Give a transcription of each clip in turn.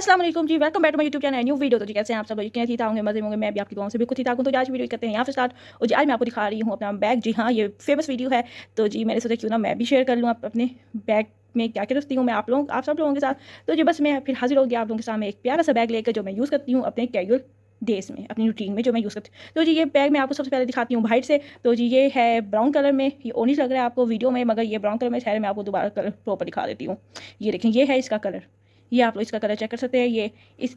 अस्सलाम वालेकुम जी, welcome back to my YouTube channel new video. तो जी कैसे हैं आप सब लोग? यकीन ठीक होंगे, मजे होंगे, मैं भी आपकी दुआओं से बिल्कुल ठीक ठाक हूँ। तो आज वीडियो करते हैं यहाँ से स्टार्ट। और जी आज मैं आपको दिखा रही हूँ अपना बैग। जी हाँ, ये फेमस वीडियो है। तो जी मैंने सोचा क्यों ना मैं भी शेयर कर लूँ अपने बैग में क्या क्या रखती हूँ मैं आप सब लोगों के साथ। तो जी बस मैं फिर हाजिर हो गया आप लोगों के सामने एक प्यारा सा बैग लेकर, जो मैं यूज़ करती हूँ अपने कैजुअल डेज में, अपनी रूटीन में जो मैं यूज़ करती हूँ। तो जी ये बैग मैं आपको सबसे पहले दिखाती हूँ बाहर से। तो जी ये है ब्राउन कलर में, ये ऑरेंज लग रहा है आपको वीडियो में, मगर ये ब्राउन कलर में ठहरे, मैं आपको दोबारा कलर प्रॉपर दिखा देती हूँ। ये देखें, ये है इसका कलर। ये आप लोग इसका कलर चेक कर सकते हैं। ये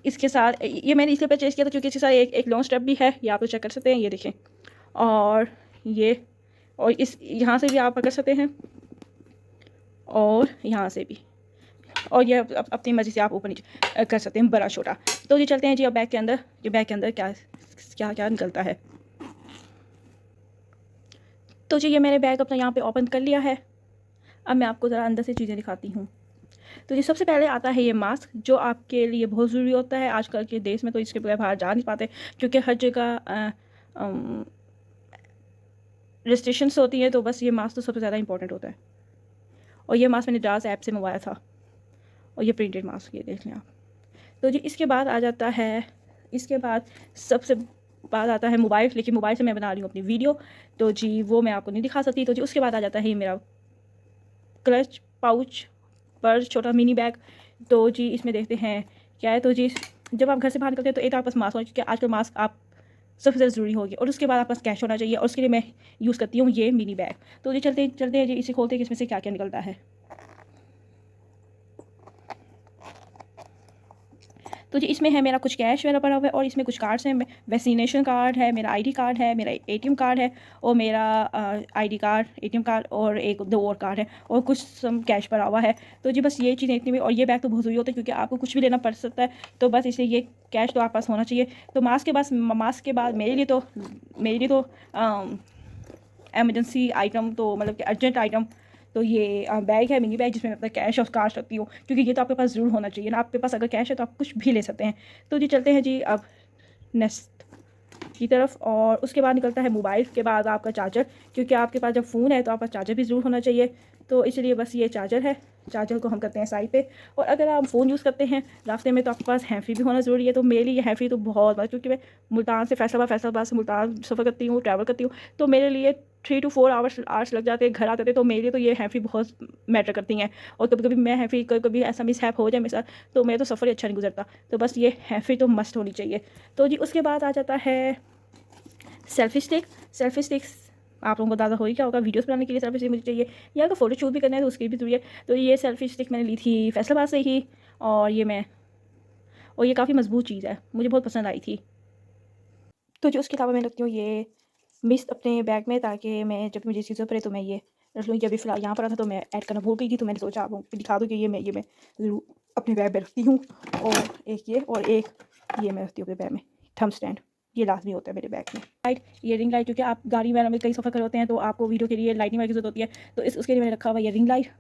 इसके साथ ये मैंने इसलिए परचेज़ किया था क्योंकि इसके साथ एक लॉन्ग स्ट्रैप भी है, ये आप लोग चेक कर सकते हैं। ये देखें, और ये और इस यहाँ से भी आप कर सकते हैं, और यहाँ से भी, और ये अपनी मर्ज़ी से आप ऊपर नीचे कर सकते हैं, बड़ा छोटा। तो ये चलते हैं जी अब बैग के अंदर। ये बैग के अंदर क्या क्या क्या निकलता है। तो जी ये मैंने बैग अपना यहाँ पे ओपन कर लिया है। अब मैं आपको ज़रा अंदर से चीज़ें दिखाती हूँ। तो ये सबसे पहले आता है ये मास्क, जो आपके लिए बहुत ज़रूरी होता है आजकल के देश में। तो इसके बगैर बाहर जा नहीं पाते क्योंकि हर जगह रिस्ट्रिक्शंस होती हैं। तो बस ये मास्क तो सबसे ज़्यादा इंपॉर्टेंट होता है। और ये मास्क मैंने डार्स ऐप से मंगवाया था, और ये प्रिंटेड मास्क, ये देख लें आप। तो जी इसके बाद आ जाता है, इसके बाद सबसे बाद आता है मोबाइल, लेकिन मोबाइल से मैं बना रही हूँ अपनी वीडियो, तो जी वो मैं आपको नहीं दिखा सकती। तो जी उसके बाद आ जाता है ये मेरा क्लच पाउच पर छोटा मिनी बैग। तो जी इसमें देखते हैं क्या है। तो जी जब आप घर से बाहर निकलते हैं तो एक आपके पास मास्क होना चाहिए, आजकल मास्क आप सबसे ज़्यादा ज़रूरी होगी, और उसके बाद आपके पास कैश होना चाहिए, और उसके लिए मैं यूज़ करती हूँ ये मिनी बैग। तो जी चलते चलते हैं जी, इसे खोलते हैं कि इसमें से क्या क्या निकलता है। तो जी इसमें है मेरा कुछ कैश वगैरह पड़ा हुआ है, और इसमें कुछ कार्ड्स हैं। वैक्सीनेशन कार्ड है, मेरा आईडी कार्ड है, मेरा एटीएम कार्ड है, और मेरा आईडी कार्ड, एटीएम कार्ड, और एक दो और कार्ड है, और कुछ सम कैश पड़ा हुआ है। तो जी बस ये चीज़ें इतनी भी, और ये बैग तो बहुत ज़रूरी होता है क्योंकि आपको कुछ भी लेना पड़ सकता है। तो बस इसलिए ये कैश तो आपके पास होना चाहिए। तो मास्क के बाद मेरे लिए तो एमरजेंसी आइटम, तो मतलब कि अर्जेंट आइटम, तो ये बैग है, मिनी बैग, जिसमें मैं अपना कैश और कार्ड रखती हूँ, क्योंकि ये तो आपके पास ज़रूर होना चाहिए ना। आपके पास अगर कैश है तो आप कुछ भी ले सकते हैं। तो जी चलते हैं जी अब नेक्स्ट की तरफ। और उसके बाद निकलता है मोबाइल के बाद आपका चार्जर, क्योंकि आपके पास जब फ़ोन है तो आपका चार्जर भी ज़रूर होना चाहिए। तो इसलिए बस ये चार्जर है, चार्जर को हम करते हैं साइड पे। और अगर आप फ़ोन यूज़ करते हैं रास्ते में तो आपके पास हैंड फ्री भी होना ज़रूरी है। तो मेरे लिए हैंड फ्री तो बहुत बड़ा, क्योंकि मैं मुल्तान से फैसलाबाद से मुल्तान सफ़र करती हूँ, ट्रैवल करती हूँ। तो मेरे लिए 3 to 4 आवर्स लग जाते हैं घर आते थे। तो मेरे लिए तो ये हैंड फ्री बहुत मैटर करती हैं। और कभी कभी मैं हैंड फ्री, कभी ऐसा मिसहैप हो जाए मेरे साथ, तो मेरा तो सफ़र ही अच्छा नहीं गुजरता। तो बस ये हैंड फ्री तो मस्ट होनी चाहिए। तो जी उसके बाद आ जाता है सेल्फी स्टिक्स। आप लोगों को ज़्यादा हो ही क्या होगा, वीडियोस बनाने के लिए सेल्फी स्टिक मुझे चाहिए, या अगर फ़ोटो शूट भी करना है तो उसकी भी ज़रूरी है। तो ये सेल्फी स्टिक मैंने ली थी फैसलाबाद से ही, और ये काफ़ी मजबूत चीज़ है, मुझे बहुत पसंद आई थी। तो जो उसके अलावा मैं रखती हूँ ये मिस्ट अपने बैग में, ताकि मैं जब मुझे चीज़ें पड़े तो मैं ये रख लूँ। अभी फ़िलहाल यहाँ पर था तो मैं ऐड करना भूल गई थी, तो मैंने सोचा आप लोगों को दिखा दूँ कि ये मैं ज़रूर अपने बैग में रखती हूँ। और एक ये मैं रखती हूँ अपने बैग में थंब स्टैंड, ये लाजमी होता है मेरे बैग में। लाइट, ये रिंग लाइट, क्योंकि आप गाड़ी वगैरह में कई सफ़र कर होते हैं तो आपको वीडियो के लिए लाइटिंग वगैरह की ज़रूरत होती है। तो उसके लिए मैंने रखा हुआ ये रिंग लाइट।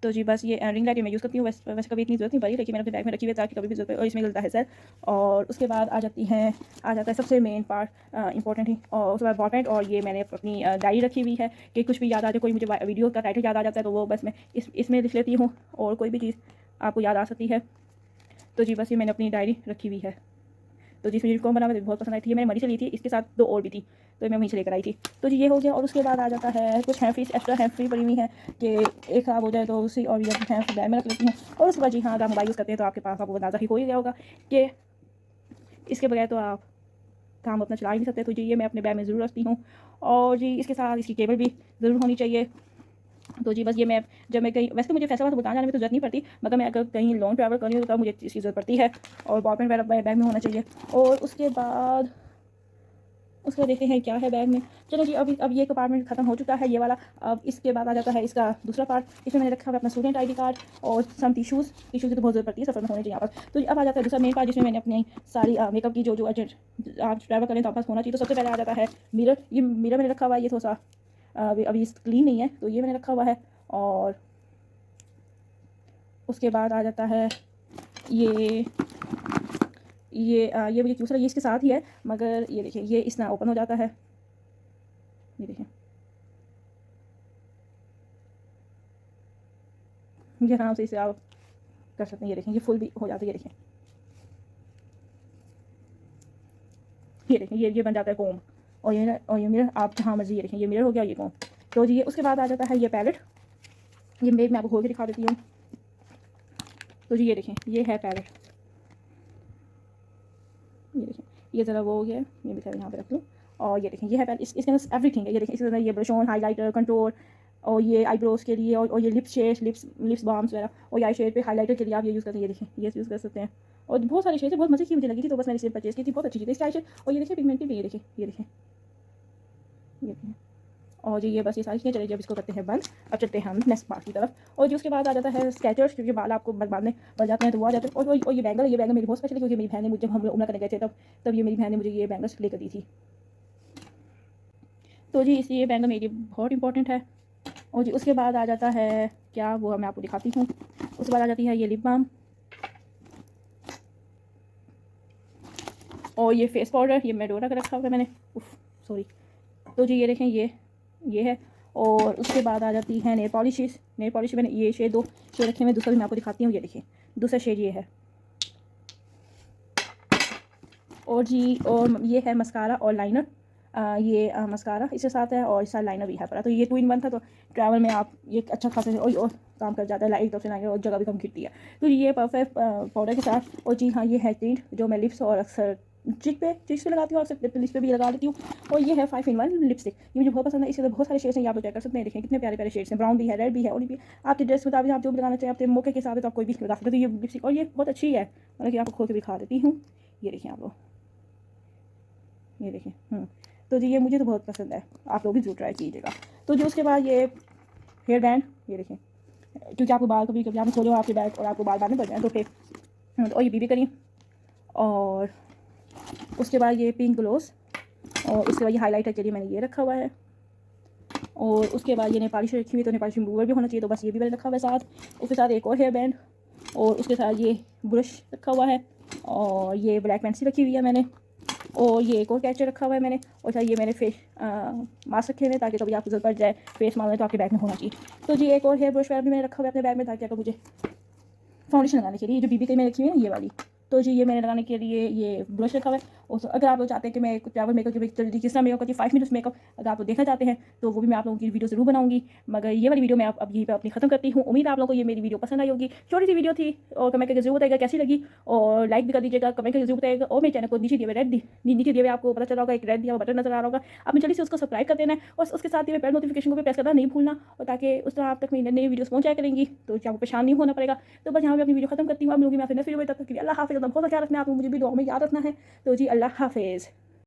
तो जी बस ये रिंग लाइट मैं यूज़ करती हूँ। वैसे कभी इतनी ज़रूरत नहीं पड़ी, लेकिन मैंने अपने बैग में रखी हुई है ताकि कभी भी ज़रूरत पड़े, और इसमें मिलता है सर। और उसके बाद आ जाता है सबसे मेन पार्ट, इंपॉर्टेंट ही, और उसके बाद बॉटमेट। और ये मैंने अपनी डायरी रखी हुई है कि कुछ भी याद आ जाए, कोई मुझे वीडियो का टाइटल याद आ जाता है तो वो बस मैं इसमें लिख लेती हूँ, और कोई भी चीज़ आपको याद आ सकती है। तो जी बस ये मैंने अपनी डायरी रखी हुई है। तो जिस मुझे कॉम बना मुझे बहुत पसंद आई थी, मैंने मरी से ली थी, इसके साथ दो और भी थी, तो मैं वहीं से लेकर आई थी। तो जी ये हो गया। और उसके बाद आ जाता है कुछ hand free, extra hand free पड़ी हुई है कि एक ख़राब हो जाए तो उसी, और ये हैंड फ्री बैग में रख लेती हूँ। और उसके बाद जी हाँ, अगर मोबाइल यूज़ करते हैं तो आपके पास आपको अंदाज़ा ही हो ही गया होगा कि इसके बगैर तो आप काम अपना चला ही नहीं सकते। तो जी ये मैं अपने बैग में ज़रूर रखती हूँ। और जी इसके साथ इसकी केबल भी ज़रूर होनी चाहिए। तो जी बस ये मैं जब मैं कहीं, वैसे तो मुझे फैसलाबाद से मुल्तान जाने में तो ज़रूरत नहीं पड़ती, मगर मैं अगर कहीं लॉन्ग ट्रैवल कर रही हूँ तो तब मुझे इसकी ज़रूरत पड़ती है। और बॉल पेन वगैरह बैग में होना चाहिए। और उसके बाद देखते हैं क्या है बैग में। चलो जी अब ये कंपार्टमेंट खत्म हो चुका है, ये वाला। अब इसके बाद आ जाता है इसका दूसरा पार्ट। इसमें मैंने रखा हुआ अपना स्टूडेंट आईडी कार्ड और सम टिश्यूज़ की तो बहुत ज़रूरत पड़ती है सफ़र में होने चाहिए यहाँ पर। तो अब आ जाता है दूसरा मेन पार्ट, जिसमें मैंने अपनी सारी मेकअप की जो अर्जेंट आप ट्रैवल करें तो आपके पास होना चाहिए। तो सबसे पहले आ जाता है मिरर। ये मिरर मैंने रखा हुआ है, ये थोड़ा सा अभी क्लीन नहीं है, तो ये मैंने रखा हुआ है। और उसके बाद आ जाता है ये ये मुझे दूसरा, ये इसके साथ ही है, मगर ये देखिए ये इस तरह ओपन हो जाता है, ये देखिए, ये आराम से इसे आप कर सकते हैं। ये देखें, ये फुल भी हो जाता है। ये देखें, ये देखें, ये बन जाता है कोम। और ये मिरर आप जहाँ मर्जी, ये देखें, ये मिरर हो गया, ये कोम। तो जी ये उसके बाद आ जाता है ये पैलेट। ये मैं आपको खोल के दिखा देती हूँ। तो जी ये देखें, ये है पैलेट। ये देखें, ये ज़रा वो हो गया, ये भी यहाँ पे रख लूँ। और ये देखें, ये है पैलेट। इसके अंदर एवरीथिंग है। ये देखें, इसके अंदर ये ब्रश ऑन, हाईलाइटर, कंट्रोल, और ये आईब्रोज के लिए, और ये लिप शेड, लिप्स बाम्स वगैरह, और ये आई शेड पे हाईलाइटर के लिए आप ये यूज़ करते हैं। ये देखें, ये यूज़ कर सकते हैं। और बहुत सारी शेड है, बहुत मज़े की मुझे लगी थी, तो बस मैंने इसे परचेज़ की थी। बहुत अच्छी चीज़ है इसकी आई शेड। और ये देखिए पिगमेंटेड भी, ये देखें, ये देखें, ये देखें। और जी ये बस ये सारी चीज़ें चले, जब इसको करते हैं बंद। अब चलते हैं हम नेक्स्ट पार्ट की तरफ। और जी उसके बाद आ जाता है स्केचर्स, क्योंकि बाल आपको बांधने पड़ जाते हैं तो वो आ जाते हैं। और ये बैंगल, ये बैंगल मेरी बहुत स्पेशल है, क्योंकि मेरी बहन ने मुझे, हम लोग उम्र करने गए थे तब ये मेरी बहन ने मुझे ये बैंगल्स लेकर दी थी। तो जी इसलिए ये बैंगल मेरी बहुत इंपॉर्टेंट है। और जी उसके बाद आ जाता है क्या, वो मैं आपको दिखाती हूँ। उसके बाद आ जाती है ये लिप बाम, और ये फेस पाउडर, ये मेडोरा का रखा हुआ है मैंने, सॉरी। तो जी ये देखें, ये है। और उसके बाद आ जाती है नेल पॉलिशेस। नेल पॉलिश मैंने ये शेड 2 शेड रखे हुए, दूसरा भी मैं आपको दिखाती हूँ। ये देखिए, दूसरा शेड ये है। और जी और ये है मस्कारा और लाइनर। ये मस्कारा इसके साथ है, और इसका लाइनर भी है पड़ा। तो ये 2 in 1 था, तो ट्रैवल में आप ये अच्छा खासा और काम कर जाता है। लाइट तरफ से लाइनर, और जगह भी कम गिरती है। तो ये परफेक्ट पाउडर के साथ। और जी हाँ, ये है टिंट, जो मैं लिप्स और अक्सर चिक्स पे लगाती हूँ, अक्सर लिप्स पे भी लगा देती हूँ। और ये है 5 in 1 लिपस्टिक, ये मुझे बहुत पसंद है। इसके बहुत सारे शेड्स हैं, आप लोग चेक कर सकते हैं। देखें कितने प्यारे प्यारे शेड्स हैं, ब्राउन भी है, रेड भी है, और भी आपकी ड्रेस मुताबिक आप जो भी लगाना चाहें, अपने मौके के हिसाब से तो आप कोई भी लगा सकते हैं। तो ये लिपस्टिक, और ये बहुत अच्छी है, मतलब कि आपको खोल के दिखा देती हूँ। ये देखिए आप लोग, ये देखें। तो जी ये मुझे तो बहुत पसंद है, आप लोग भी जरूर ट्राई कीजिएगा। तो जी उसके बाद ये हेयर बैंड, ये देखें, क्योंकि आपको बाल कभी आप खोलो आपके बैग और आपको बाल बांधने पड़ जाए, तो फिर और ये बीबी करिए। और उसके बाद ये पिंक ग्लोस, और उसके बाद ये हाईलाइटर के लिए मैंने ये रखा हुआ है। और उसके बाद ये नेल पॉलिश रखी हुई, तो नेल पॉलिश रिमूवर भी होना चाहिए, तो बस ये भी मैंने रखा हुआ है साथ। उसके साथ एक और हेयर बैंड, और उसके साथ ये ब्रश रखा हुआ है, और ये ब्लैक पेंसिल रखी हुई है मैंने, और ये एक और कैचर रखा हुआ है मैंने। और सर ये मैंने फेस मास्क रखे हुए, ताकि कभी आपको जरूरत पड़ जाए फेस मास्क में, तो आपके बैग में होना चाहिए। तो जी एक और हेयर ब्रश वगैरह भी मैंने रखा हुआ है अपने बैग में, ताकि अगर मुझे फाउंडेशन लगाने के लिए, जो बीबी के में रखी हुई है ये वाली। तो जी ये मैंने लगाने के लिए ये ब्रश रखा हुआ है। और अगर आप लोग चाहते हैं कि मैं ट्रैवल मेकअप जल्दी किस तरह मेकअप करती हूँ, 5 मिनट्स मेकअप, अगर आप लोग देखना चाहते हैं तो वो भी मैं आप लोगों की वीडियो जरूर बनाऊंगी। मगर ये वाली वीडियो मैं अब यहीं पर अपनी खत्म करती हूँ। उम्मीद है आप लोगों को ये मेरी वीडियो पसंद आई होगी। छोटी सी वीडियो थी, और कमेंट करके जरूर बताइएगा कैसी लगी, और लाइक भी कर दीजिएगा, कमेंट करके जरूर बताइएगा। और मेरे चैनल को नीचे दिए हुए नीचे दिए हुए आपको पता चला होगा, एक रेड दिया हुआ बटन नजर आ रहा होगा, आपने जल्दी से उसको सब्सक्राइब कर देना है, और उसके साथ ही बेल नोटिफिकेशन को भी प्रेस करना नहीं भूलना, और ताकि उस तरह आप तक मेरी नई वीडियोस पहुंचाया करेंगी, तो आपको परेशान नहीं होना पड़ेगा। तो बस यहाँ पे अपनी वीडियो खत्म करती हूँ। आप लोगों की मैं फिर नेक्स्ट वीडियो में, तब तक के लिए अल्लाह हाफिज़। बहुत ख्याल रखना है, आपको मुझे भी दुआ में याद रखना है। तो जी अल्लाह हाफिज़।